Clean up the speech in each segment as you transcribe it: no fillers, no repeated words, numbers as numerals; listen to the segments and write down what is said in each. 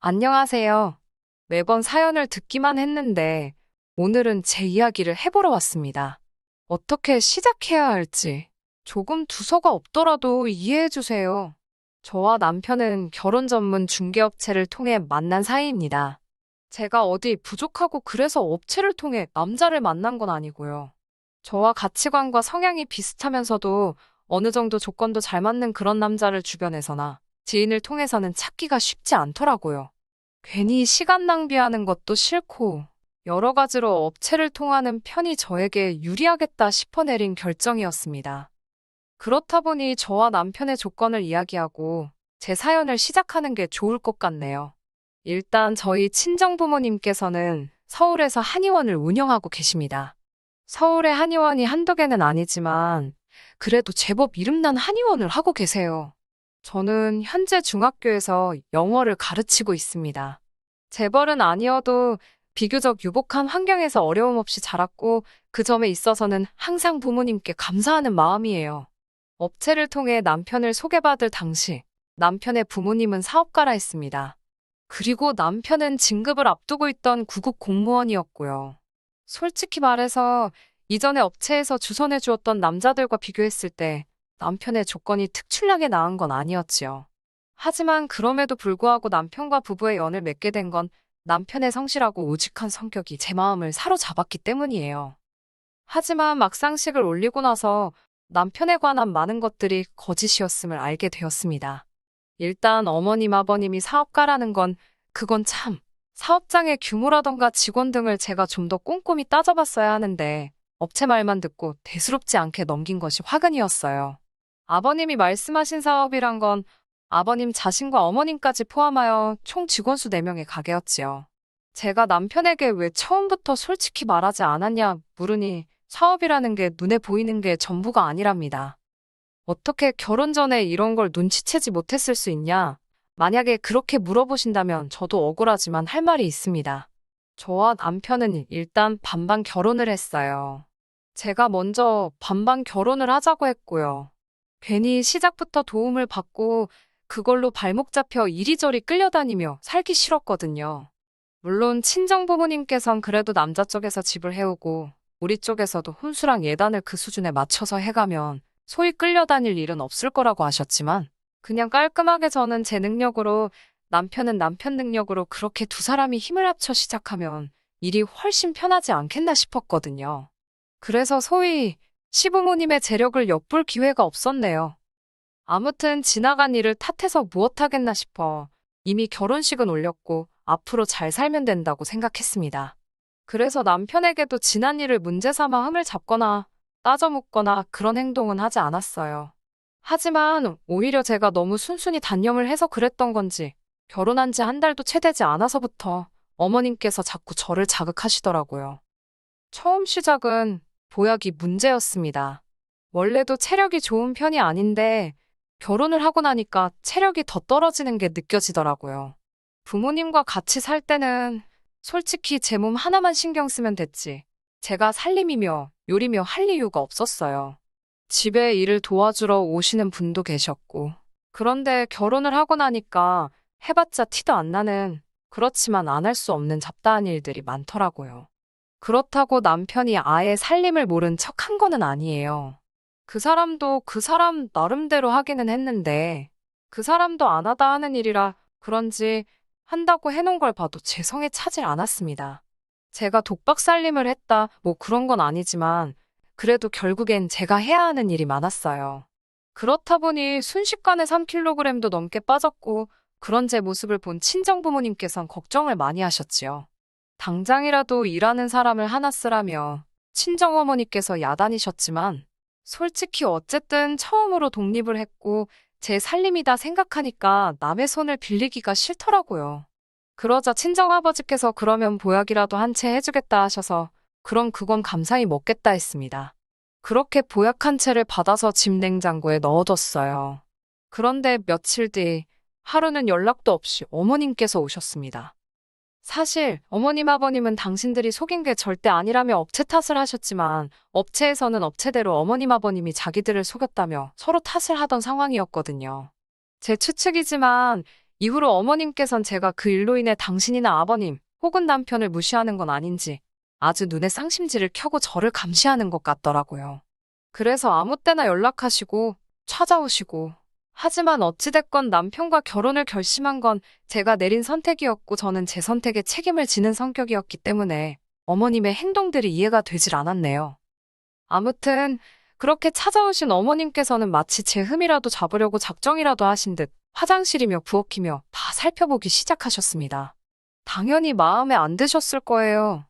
안녕하세요. 매번 사연을 듣기만 했는데 오늘은 제 이야기를 해보러 왔습니다. 어떻게 시작해야 할지 조금 두서가 없더라도 이해해 주세요. 저와 남편은 결혼 전문 중개업체를 통해 만난 사이입니다. 제가 어디 부족하고 그래서 업체를 통해 남자를 만난 건 아니고요. 저와 가치관과 성향이 비슷하면서도 어느 정도 조건도 잘 맞는 그런 남자를 주변에서나 지인을 통해서는 찾기가 쉽지 않더라고요. 괜히 시간 낭비하는 것도 싫고 여러 가지로 업체를 통하는 편이 저에게 유리하겠다 싶어 내린 결정이었습니다. 그렇다 보니 저와 남편의 조건을 이야기하고 제 사연을 시작하는 게 좋을 것 같네요. 일단 저희 친정부모님께서는 서울에서 한의원을 운영하고 계십니다. 서울의 한의원이 한두 개는 아니지만 그래도 제법 이름난 한의원을 하고 계세요. 저는 현재 중학교에서 영어를 가르치고 있습니다. 재벌은 아니어도 비교적 유복한 환경에서 어려움 없이 자랐고 그 점에 있어서는 항상 부모님께 감사하는 마음이에요. 업체를 통해 남편을 소개받을 당시 남편의 부모님은 사업가라 했습니다. 그리고 남편은 진급을 앞두고 있던 구급 공무원이었고요. 솔직히 말해서 이전에 업체에서 주선해 주었던 남자들과 비교했을 때 남편의 조건이 특출나게 나은 건 아니었지요. 하지만 그럼에도 불구하고 남편과 부부의 연을 맺게 된 건 남편의 성실하고 우직한 성격이 제 마음을 사로잡았기 때문이에요. 하지만 막상식을 올리고 나서 남편에 관한 많은 것들이 거짓이었음을 알게 되었습니다. 일단 어머님, 아버님이 사업가라는 건 그건 참 사업장의 규모라던가 직원 등을 제가 좀 더 꼼꼼히 따져봤어야 하는데 업체 말만 듣고 대수롭지 않게 넘긴 것이 화근이었어요. 아버님이 말씀하신 사업이란 건 아버님 자신과 어머님까지 포함하여 총 직원 수 4명의 가게였지요. 제가 남편에게 왜 처음부터 솔직히 말하지 않았냐 물으니 사업이라는 게 눈에 보이는 게 전부가 아니랍니다. 어떻게 결혼 전에 이런 걸 눈치채지 못했을 수 있냐? 만약에 그렇게 물어보신다면 저도 억울하지만 할 말이 있습니다. 저와 남편은 일단 반반 결혼을 했어요. 제가 먼저 반반 결혼을 하자고 했고요. 괜히 시작부터 도움을 받고 그걸로 발목 잡혀 이리저리 끌려다니며 살기 싫었거든요. 물론 친정부모님께선 그래도 남자 쪽에서 집을 해오고 우리 쪽에서도 혼수랑 예단을 그 수준에 맞춰서 해가면 소위 끌려다닐 일은 없을 거라고 하셨지만 그냥 깔끔하게 저는 제 능력으로 남편은 남편 능력으로 그렇게 두 사람이 힘을 합쳐 시작하면 일이 훨씬 편하지 않겠나 싶었거든요. 그래서 소위 시부모님의 재력을 엿볼 기회가 없었네요. 아무튼 지나간 일을 탓해서 무엇하겠나 싶어 이미 결혼식은 올렸고 앞으로 잘 살면 된다고 생각했습니다. 그래서 남편에게도 지난 일을 문제 삼아 흠을 잡거나 따져 묻거나 그런 행동은 하지 않았어요. 하지만 오히려 제가 너무 순순히 단념을 해서 그랬던 건지 결혼한 지 한 달도 채 되지 않아서부터 어머님께서 자꾸 저를 자극하시더라고요. 처음 시작은 보약이 문제였습니다. 원래도 체력이 좋은 편이 아닌데 결혼을 하고 나니까 체력이 더 떨어지는 게 느껴지더라고요. 부모님과 같이 살 때는 솔직히 제 몸 하나만 신경 쓰면 됐지. 제가 살림이며 요리며 할 이유가 없었어요. 집에 일을 도와주러 오시는 분도 계셨고. 그런데 결혼을 하고 나니까 해봤자 티도 안 나는 그렇지만 안 할 수 없는 잡다한 일들이 많더라고요. 그렇다고 남편이 아예 살림을 모른 척 한 거는 아니에요. 그 사람도 그 사람 나름대로 하기는 했는데 그 사람도 안 하다 하는 일이라 그런지 한다고 해놓은 걸 봐도 제 성에 차질 않았습니다. 제가 독박 살림을 했다 뭐 그런 건 아니지만 그래도 결국엔 제가 해야 하는 일이 많았어요. 그렇다 보니 순식간에 3kg도 넘게 빠졌고 그런 제 모습을 본 친정부모님께선 걱정을 많이 하셨지요. 당장이라도 일하는 사람을 하나 쓰라며 친정어머니께서 야단이셨지만 솔직히 어쨌든 처음으로 독립을 했고 제 살림이다 생각하니까 남의 손을 빌리기가 싫더라고요. 그러자 친정아버지께서 그러면 보약이라도 한 채 해주겠다 하셔서 그럼 그건 감사히 먹겠다 했습니다. 그렇게 보약 한 채를 받아서 집 냉장고에 넣어뒀어요. 그런데 며칠 뒤 하루는 연락도 없이 어머님께서 오셨습니다. 사실 어머님 아버님은 당신들이 속인 게 절대 아니라며 업체 탓을 하셨지만 업체에서는 업체대로 어머님 아버님이 자기들을 속였다며 서로 탓을 하던 상황이었거든요. 제 추측이지만 이후로 어머님께선 제가 그 일로 인해 당신이나 아버님 혹은 남편을 무시하는 건 아닌지 아주 눈에 쌍심지를 켜고 저를 감시하는 것 같더라고요. 그래서 아무 때나 연락하시고 찾아오시고 하지만 어찌됐건 남편과 결혼을 결심한 건 제가 내린 선택이었고 저는 제 선택에 책임을 지는 성격이었기 때문에 어머님의 행동들이 이해가 되질 않았네요. 아무튼 그렇게 찾아오신 어머님께서는 마치 제 흠이라도 잡으려고 작정이라도 하신 듯 화장실이며 부엌이며 다 살펴보기 시작하셨습니다. 당연히 마음에 안 드셨을 거예요.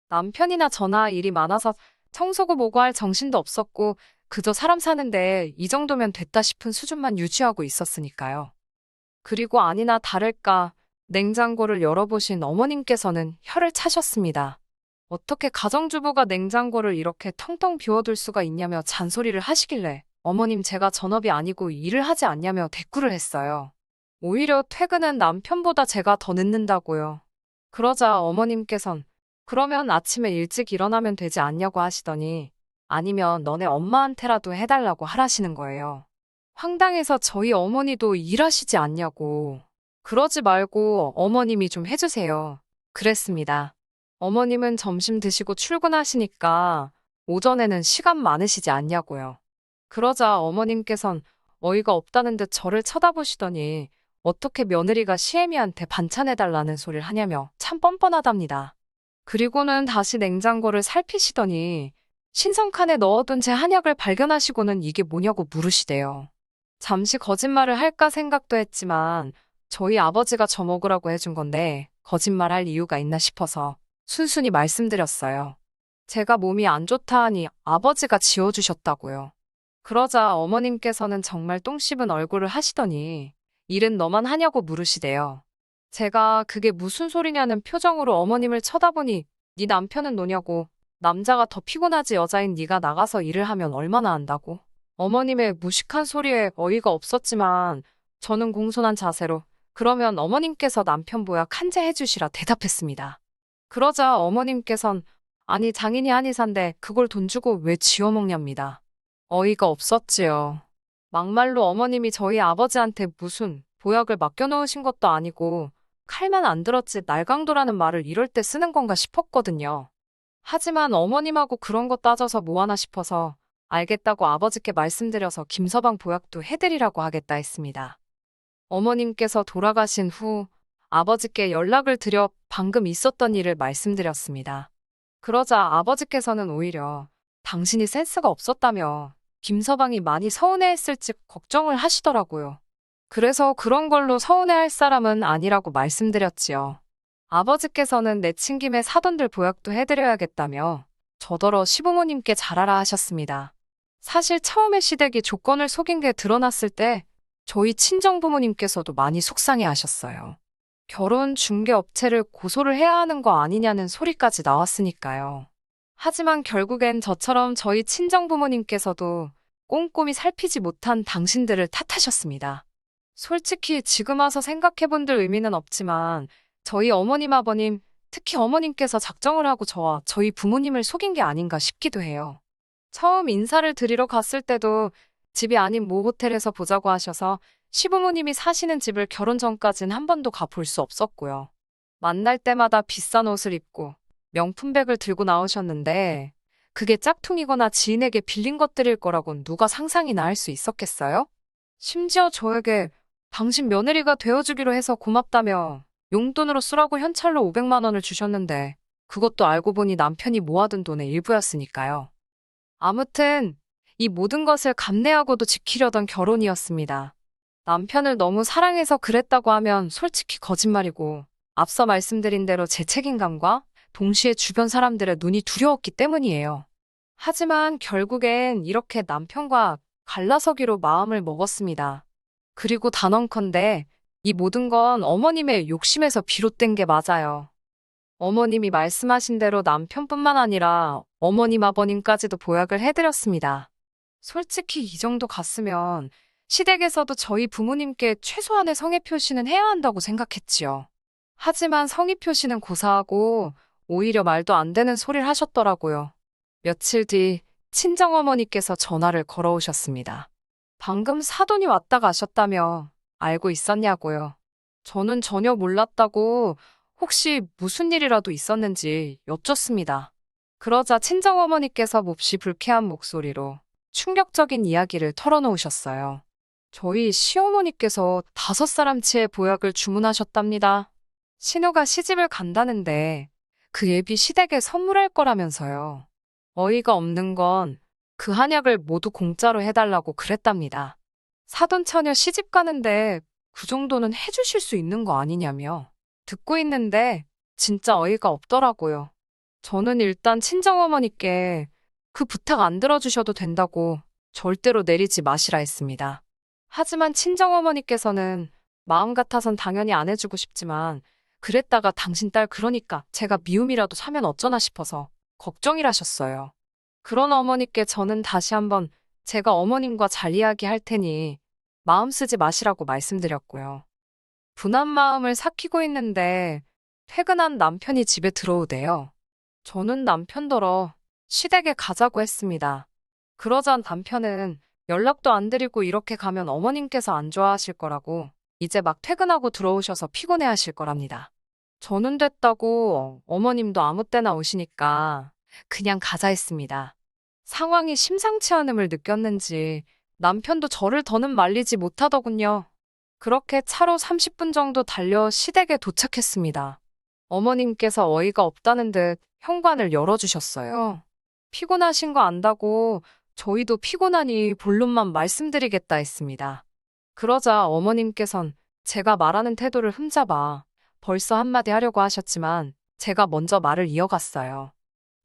남편이나 저나 일이 많아서 청소고 뭐고 할 정신도 없었고 그저 사람 사는데 이 정도면 됐다 싶은 수준만 유지하고 있었으니까요. 그리고 아니나 다를까 냉장고를 열어보신 어머님께서는 혀를 차셨습니다. 어떻게 가정주부가 냉장고를 이렇게 텅텅 비워둘 수가 있냐며 잔소리를 하시길래 어머님 제가 전업이 아니고 일을 하지 않냐며 대꾸를 했어요. 오히려 퇴근은 남편보다 제가 더 늦는다고요. 그러자 어머님께선 그러면 아침에 일찍 일어나면 되지 않냐고 하시더니 아니면 너네 엄마한테라도 해달라고 하라시는 거예요. 황당해서 저희 어머니도 일하시지 않냐고. 그러지 말고 어머님이 좀 해주세요. 그랬습니다. 어머님은 점심 드시고 출근하시니까 오전에는 시간 많으시지 않냐고요. 그러자 어머님께선 어이가 없다는 듯 저를 쳐다보시더니 어떻게 며느리가 시애미한테 반찬해달라는 소리를 하냐며 참 뻔뻔하답니다. 그리고는 다시 냉장고를 살피시더니 신성칸에 넣어둔 제 한약을 발견하시고는 이게 뭐냐고 물으시대요. 잠시 거짓말을 할까 생각도 했지만 저희 아버지가 저 먹으라고 해준 건데 거짓말할 이유가 있나 싶어서 순순히 말씀드렸어요. 제가 몸이 안 좋다 하니 아버지가 지어주셨다고요. 그러자 어머님께서는 정말 똥 씹은 얼굴을 하시더니 일은 너만 하냐고 물으시대요. 제가 그게 무슨 소리냐는 표정으로 어머님을 쳐다보니 네 남편은 노냐고 남자가 더 피곤하지 여자인 네가 나가서 일을 하면 얼마나 한다고. 어머님의 무식한 소리에 어이가 없었지만 저는 공손한 자세로 그러면 어머님께서 남편 보약 한제 해주시라 대답했습니다. 그러자 어머님께선 아니 장인이 한의사인데 그걸 돈 주고 왜 지어먹냐입니다. 어이가 없었지요. 막말로 어머님이 저희 아버지한테 무슨 보약을 맡겨놓으신 것도 아니고 칼만 안 들었지 날강도라는 말을 이럴 때 쓰는 건가 싶었거든요. 하지만 어머님하고 그런 거 따져서 뭐하나 싶어서 알겠다고 아버지께 말씀드려서 김서방 보약도 해드리라고 하겠다 했습니다. 어머님께서 돌아가신 후 아버지께 연락을 드려 방금 있었던 일을 말씀드렸습니다. 그러자 아버지께서는 오히려 당신이 센스가 없었다며 김서방이 많이 서운해했을지 걱정을 하시더라고요. 그래서 그런 걸로 서운해할 사람은 아니라고 말씀드렸지요. 아버지께서는 내친 김에 사돈들 보약도 해드려야겠다며 저더러 시부모님께 잘하라 하셨습니다. 사실 처음에 시댁이 조건을 속인 게 드러났을 때 저희 친정부모님께서도 많이 속상해 하셨어요. 결혼 중개업체를 고소를 해야 하는 거 아니냐는 소리까지 나왔으니까요. 하지만 결국엔 저처럼 저희 친정부모님께서도 꼼꼼히 살피지 못한 당신들을 탓하셨습니다. 솔직히 지금 와서 생각해본들 의미는 없지만 저희 어머님 아버님, 특히 어머님께서 작정을 하고 저와 저희 부모님을 속인 게 아닌가 싶기도 해요. 처음 인사를 드리러 갔을 때도 집이 아닌 모 호텔에서 보자고 하셔서 시부모님이 사시는 집을 결혼 전까진 한 번도 가볼 수 없었고요. 만날 때마다 비싼 옷을 입고 명품백을 들고 나오셨는데 그게 짝퉁이거나 지인에게 빌린 것들일 거라곤 누가 상상이나 할 수 있었겠어요? 심지어 저에게 당신 며느리가 되어주기로 해서 고맙다며 용돈으로 쓰라고 현찰로 500만 원을 주셨는데 그것도 알고 보니 남편이 모아둔 돈의 일부였으니까요. 아무튼 이 모든 것을 감내하고도 지키려던 결혼이었습니다. 남편을 너무 사랑해서 그랬다고 하면 솔직히 거짓말이고 앞서 말씀드린 대로 제 책임감과 동시에 주변 사람들의 눈이 두려웠기 때문이에요. 하지만 결국엔 이렇게 남편과 갈라서기로 마음을 먹었습니다. 그리고 단언컨대 이 모든 건 어머님의 욕심에서 비롯된 게 맞아요. 어머님이 말씀하신 대로 남편뿐만 아니라 어머님 아버님까지도 보약을 해드렸습니다. 솔직히 이 정도 갔으면 시댁에서도 저희 부모님께 최소한의 성의 표시는 해야 한다고 생각했지요. 하지만 성의 표시는 고사하고 오히려 말도 안 되는 소리를 하셨더라고요. 며칠 뒤 친정어머니께서 전화를 걸어오셨습니다. 방금 사돈이 왔다 가셨다며 알고 있었냐고요. 저는 전혀 몰랐다고 혹시 무슨 일이라도 있었는지 여쭙습니다. 그러자 친정어머니께서 몹시 불쾌한 목소리로 충격적인 이야기를 털어놓으셨어요. 저희 시어머니께서 5사람치의 보약을 주문하셨답니다. 신우가 시집을 간다는데 그 예비 시댁에 선물할 거라면서요. 어이가 없는 건 그 한약을 모두 공짜로 해달라고 그랬답니다. 사돈처녀 시집 가는데 그 정도는 해주실 수 있는 거 아니냐며. 듣고 있는데 진짜 어이가 없더라고요. 저는 일단 친정어머니께 그 부탁 안 들어주셔도 된다고 절대로 내리지 마시라 했습니다. 하지만 친정어머니께서는 마음 같아선 당연히 안 해주고 싶지만 그랬다가 당신 딸 그러니까 제가 미움이라도 사면 어쩌나 싶어서 걱정이라셨어요. 그런 어머니께 저는 다시 한번 제가 어머님과 잘 이야기할 테니 마음 쓰지 마시라고 말씀드렸고요. 분한 마음을 삭히고 있는데 퇴근한 남편이 집에 들어오대요. 저는 남편더러 시댁에 가자고 했습니다. 그러자 남편은 연락도 안 드리고 이렇게 가면 어머님께서 안 좋아하실 거라고 이제 막 퇴근하고 들어오셔서 피곤해 하실 거랍니다. 저는 됐다고 어머님도 아무 때나 오시니까 그냥 가자 했습니다. 상황이 심상치 않음을 느꼈는지 남편도 저를 더는 말리지 못하더군요. 그렇게 차로 30분 정도 달려 시댁에 도착했습니다. 어머님께서 어이가 없다는 듯 현관을 열어주셨어요. 피곤하신 거 안다고 저희도 피곤하니 본론만 말씀드리겠다 했습니다. 그러자 어머님께선 제가 말하는 태도를 흠잡아 벌써 한마디 하려고 하셨지만 제가 먼저 말을 이어갔어요.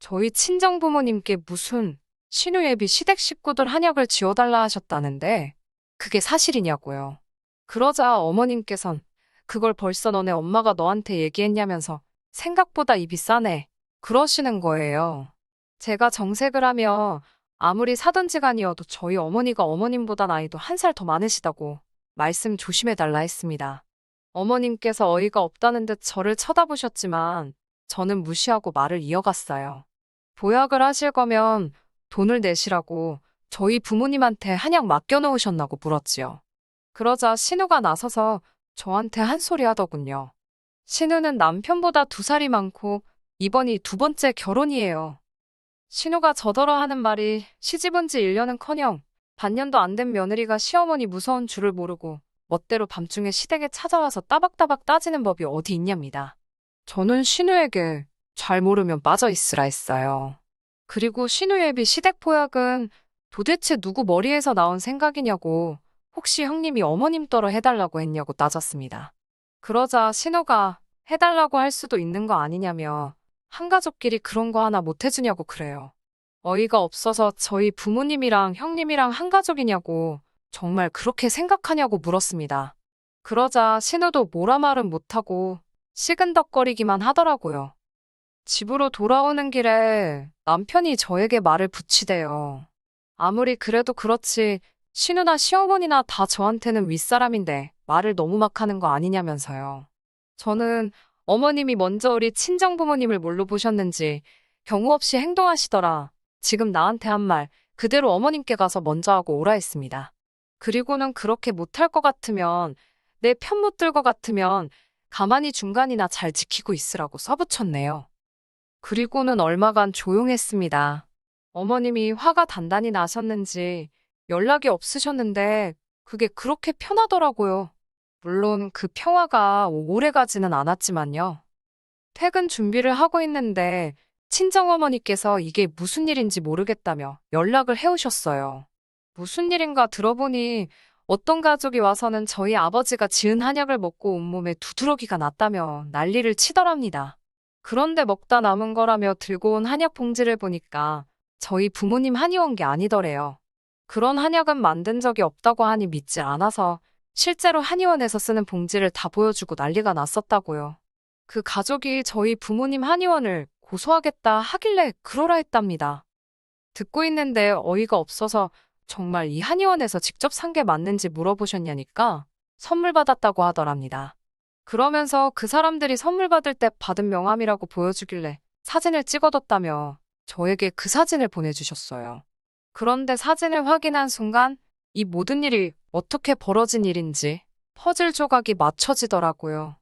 저희 친정부모님께 무슨 신우예비 시댁 식구들 한약을 지어달라 하셨다는데 그게 사실이냐고요. 그러자 어머님께선 그걸 벌써 너네 엄마가 너한테 얘기했냐면서 생각보다 입이 싸네. 그러시는 거예요. 제가 정색을 하며 아무리 사돈지간이어도 저희 어머니가 어머님보다 나이도 1살 더 많으시다고 말씀 조심해달라 했습니다. 어머님께서 어이가 없다는 듯 저를 쳐다보셨지만 저는 무시하고 말을 이어갔어요. 보약을 하실 거면 돈을 내시라고 저희 부모님한테 한약 맡겨놓으셨나고 물었지요. 그러자 신우가 나서서 저한테 한 소리 하더군요. 신우는 남편보다 2살이 많고 이번이 2번째 결혼이에요. 신우가 저더러 하는 말이 시집온 지 1년은커녕 반년도 안 된 며느리가 시어머니 무서운 줄을 모르고 멋대로 밤중에 시댁에 찾아와서 따박따박 따지는 법이 어디 있냐입니다. 저는 신우에게 잘 모르면 빠져 있으라 했어요. 그리고 신우예비 시댁 보약은 도대체 누구 머리에서 나온 생각이냐고 혹시 형님이 어머님 떨어 해달라고 했냐고 따졌습니다. 그러자 신우가 해달라고 할 수도 있는 거 아니냐며 한가족끼리 그런 거 하나 못 해주냐고 그래요. 어이가 없어서 저희 부모님이랑 형님이랑 한가족이냐고 정말 그렇게 생각하냐고 물었습니다. 그러자 신우도 뭐라 말은 못하고 시근덕거리기만 하더라고요. 집으로 돌아오는 길에 남편이 저에게 말을 붙이대요. 아무리 그래도 그렇지 신우나 시어머니나 다 저한테는 윗사람인데 말을 너무 막 하는 거 아니냐면서요. 저는 어머님이 먼저 우리 친정부모님을 뭘로 보셨는지 경우 없이 행동하시더라. 지금 나한테 한 말 그대로 어머님께 가서 먼저 하고 오라 했습니다. 그리고는 그렇게 못할 것 같으면 내 편 못 들 것 같으면 가만히 중간이나 잘 지키고 있으라고 써붙였네요. 그리고는 얼마간 조용했습니다. 어머님이 화가 단단히 나셨는지 연락이 없으셨는데 그게 그렇게 편하더라고요. 물론 그 평화가 오래 가지는 않았지만요. 퇴근 준비를 하고 있는데 친정어머니께서 이게 무슨 일인지 모르겠다며 연락을 해오셨어요. 무슨 일인가 들어보니 어떤 가족이 와서는 저희 아버지가 지은 한약을 먹고 온몸에 두드러기가 났다며 난리를 치더랍니다. 그런데 먹다 남은 거라며 들고 온 한약 봉지를 보니까 저희 부모님 한의원 게 아니더래요. 그런 한약은 만든 적이 없다고 하니 믿지 않아서 실제로 한의원에서 쓰는 봉지를 다 보여주고 난리가 났었다고요. 그 가족이 저희 부모님 한의원을 고소하겠다 하길래 그러라 했답니다. 듣고 있는데 어이가 없어서 정말 이 한의원에서 직접 산 게 맞는지 물어보셨냐니까 선물 받았다고 하더랍니다. 그러면서 그 사람들이 선물 받을 때 받은 명함이라고 보여주길래 사진을 찍어뒀다며 저에게 그 사진을 보내주셨어요. 그런데 사진을 확인한 순간 이 모든 일이 어떻게 벌어진 일인지 퍼즐 조각이 맞춰지더라고요.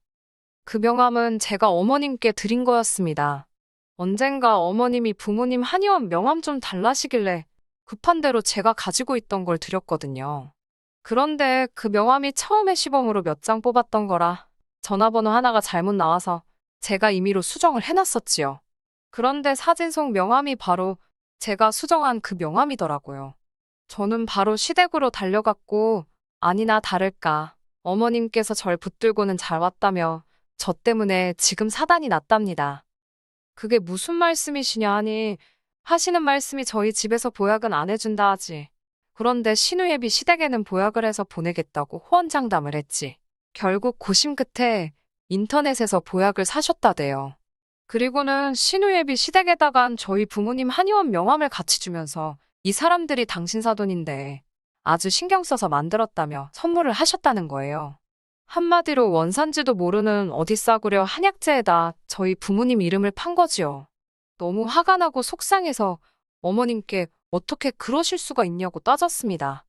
그 명함은 제가 어머님께 드린 거였습니다. 언젠가 어머님이 부모님 한의원 명함 좀 달라시길래 급한 대로 제가 가지고 있던 걸 드렸거든요. 그런데 그 명함이 처음에 시범으로 몇 장 뽑았던 거라 전화번호 하나가 잘못 나와서 제가 임의로 수정을 해놨었지요. 그런데 사진 속 명함이 바로 제가 수정한 그 명함이더라고요. 저는 바로 시댁으로 달려갔고 아니나 다를까 어머님께서 절 붙들고는 잘 왔다며 저 때문에 지금 사단이 났답니다. 그게 무슨 말씀이시냐 하니 하시는 말씀이 저희 집에서 보약은 안 해준다 하지. 그런데 신우예비 시댁에는 보약을 해서 보내겠다고 호언장담을 했지. 결국 고심 끝에 인터넷에서 보약을 사셨다대요. 그리고는 신우예비 시댁에다간 저희 부모님 한의원 명함을 같이 주면서 이 사람들이 당신 사돈인데 아주 신경 써서 만들었다며 선물을 하셨다는 거예요. 한마디로 원산지도 모르는 어디 싸구려 한약재에다 저희 부모님 이름을 판 거지요. 너무 화가 나고 속상해서 어머님께 어떻게 그러실 수가 있냐고 따졌습니다.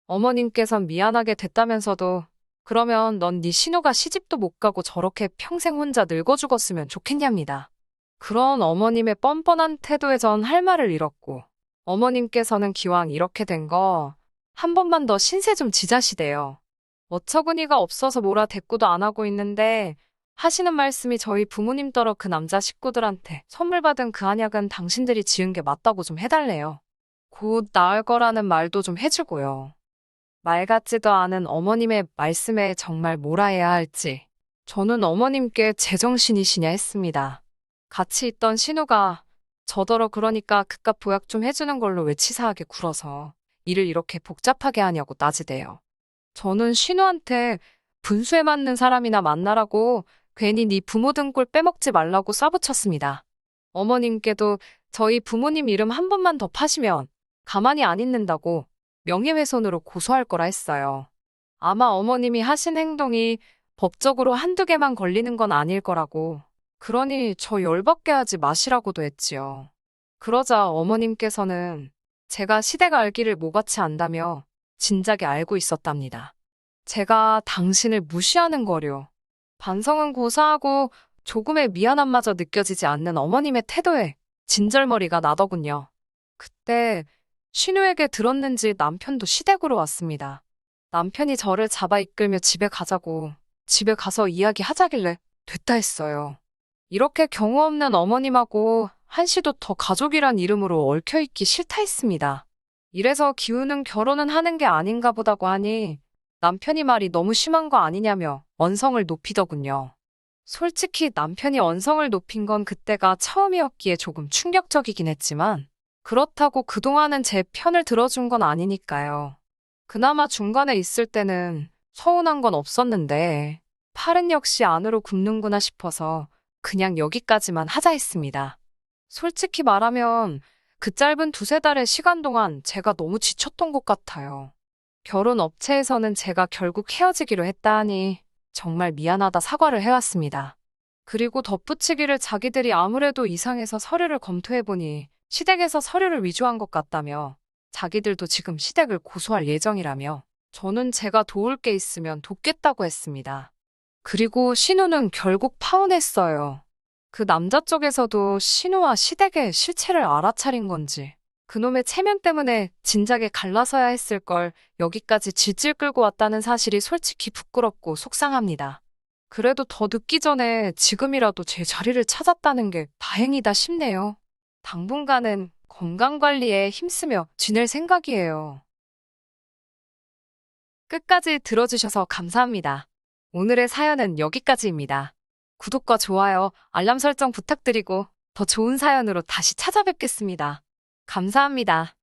어머님께선 미안하게 됐다면서도 그러면 넌 네 신우가 시집도 못 가고 저렇게 평생 혼자 늙어 죽었으면 좋겠냐입니다. 그런 어머님의 뻔뻔한 태도에 전 할 말을 잃었고 어머님께서는 기왕 이렇게 된 거 한 번만 더 신세 좀 지자시대요. 어처구니가 없어서 뭐라 대꾸도 안 하고 있는데 하시는 말씀이 저희 부모님더러 그 남자 식구들한테 선물 받은 그 한약은 당신들이 지은 게 맞다고 좀 해달래요. 곧 나을 거라는 말도 좀 해주고요. 말 같지도 않은 어머님의 말씀에 정말 뭐라 해야 할지 저는 어머님께 제정신이시냐 했습니다. 같이 있던 신우가 저더러 그러니까 그깟 보약 좀 해주는 걸로 왜 치사하게 굴어서 일을 이렇게 복잡하게 하냐고 따지대요. 저는 신우한테 분수에 맞는 사람이나 만나라고 괜히 네 부모 등골 빼먹지 말라고 싸붙였습니다. 어머님께도 저희 부모님 이름 한 번만 더 파시면 가만히 안 있는다고 명예훼손으로 고소할 거라 했어요. 아마 어머님이 하신 행동이 법적으로 한두 개만 걸리는 건 아닐 거라고. 그러니 저 열받게 하지 마시라고도 했지요. 그러자 어머님께서는 제가 시댁 알기를 모같이 안다며 진작에 알고 있었답니다. 제가 당신을 무시하는 거려. 반성은 고사하고 조금의 미안함마저 느껴지지 않는 어머님의 태도에 진절머리가 나더군요. 그때 신우에게 들었는지 남편도 시댁으로 왔습니다. 남편이 저를 잡아 이끌며 집에 가자고 집에 가서 이야기하자길래 됐다 했어요. 이렇게 경우 없는 어머님하고 한시도 더 가족이란 이름으로 얽혀있기 싫다 했습니다. 이래서 기우는 결혼은 하는 게 아닌가 보다고 하니 남편이 말이 너무 심한 거 아니냐며 언성을 높이더군요. 솔직히 남편이 언성을 높인 건 그때가 처음이었기에 조금 충격적이긴 했지만 그렇다고 그동안은 제 편을 들어준 건 아니니까요. 그나마 중간에 있을 때는 서운한 건 없었는데 팔은 역시 안으로 굽는구나 싶어서 그냥 여기까지만 하자 했습니다. 솔직히 말하면 그 짧은 두세 달의 시간 동안 제가 너무 지쳤던 것 같아요. 결혼 업체에서는 제가 결국 헤어지기로 했다 하니 정말 미안하다 사과를 해왔습니다. 그리고 덧붙이기를 자기들이 아무래도 이상해서 서류를 검토해보니 시댁에서 서류를 위조한 것 같다며 자기들도 지금 시댁을 고소할 예정이라며 저는 제가 도울 게 있으면 돕겠다고 했습니다. 그리고 신우는 결국 파혼했어요. 그 남자 쪽에서도 신우와 시댁의 실체를 알아차린 건지 그놈의 체면 때문에 진작에 갈라서야 했을 걸 여기까지 질질 끌고 왔다는 사실이 솔직히 부끄럽고 속상합니다. 그래도 더 늦기 전에 지금이라도 제 자리를 찾았다는 게 다행이다 싶네요. 당분간은 건강관리에 힘쓰며 지낼 생각이에요. 끝까지 들어주셔서 감사합니다. 오늘의 사연은 여기까지입니다. 구독과 좋아요, 알람 설정 부탁드리고 더 좋은 사연으로 다시 찾아뵙겠습니다. 감사합니다.